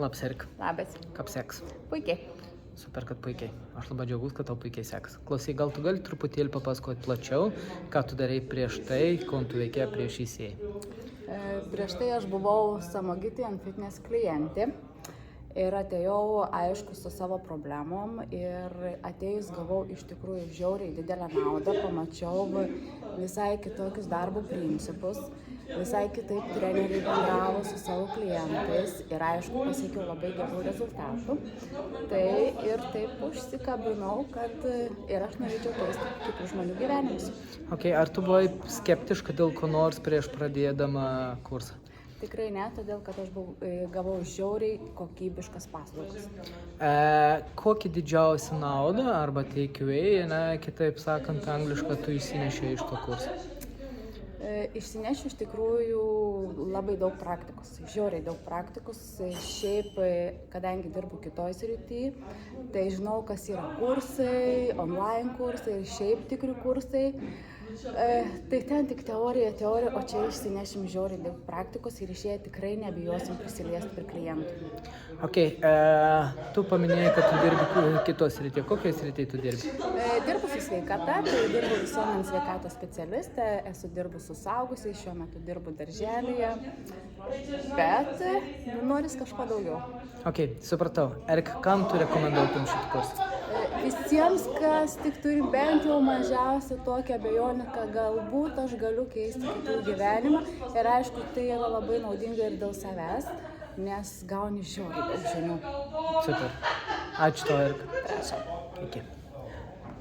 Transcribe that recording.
Labas, Erik. Labas. Kaip seks? Puikiai. Super, kad puikiai. Aš labai džiaugus, kad tau puikiai seks. Klausyk, gal tu gali truputėlį papasakoti plačiau, ką tu darai prieš tai, ko tu veikė prieš įsėjai? Prieš tai aš buvau Samogiti ant fitness klientė ir atėjau, aišku, su savo problemom ir atėjus gavau iš tikrųjų žiauriai didelę naudą, pamačiau visai kitokius darbo principus, visai kitaip treneriai bendravo su savo klientais ir aišku pasiekiau labai gerų rezultatų. Tai ir taip užsikabinau, kad ir aš norėčiau keisti kitų žmonių gyvenimus. Okay, ar tu buvai skeptiška dėl ko nors prieš pradėdama kursą? Tikrai ne, todėl kad aš gavau žiauriai kokybiškas paslaugas. Kokį didžiausią naudą arba takeaway, kitaip sakant, anglišką tu įsinešė iš to kurso? Išsinešiu iš tikrųjų labai daug praktikos, žiauriai daug praktikos. Šiaip, kadangi dirbu kitoj srity, tai žinau, kas yra kursai, online kursai ir šiaip tikri kursai. Tai ten tik teorija, o čia išsinešim žiauriai daug praktikos ir išėję tikrai nebijosim prisiliesti prie klientų. Okay, tu paminėjai, kad tu dirbi kitos srityje. Kokios srityje tu dirbi? Dirbu su sveikata, tai dirbu visuomenės sveikatos specialistė, esu dirbu su suaugusiais, šiuo metu dirbu darželyje, bet noris kažko daugiau. Okay, supratau. Erik, kam tu rekomenduotum šitą kursą? Visiems, kas tik turi bent jau mažiausią tokią abejonę, kad galbūt aš galiu keisti kitų gyvenimą ir aišku, tai yra labai naudinga ir dėl savęs, nes gauni žiauriai daug žinių. Super. Ačiū tau, Erik. Prašau. Iki.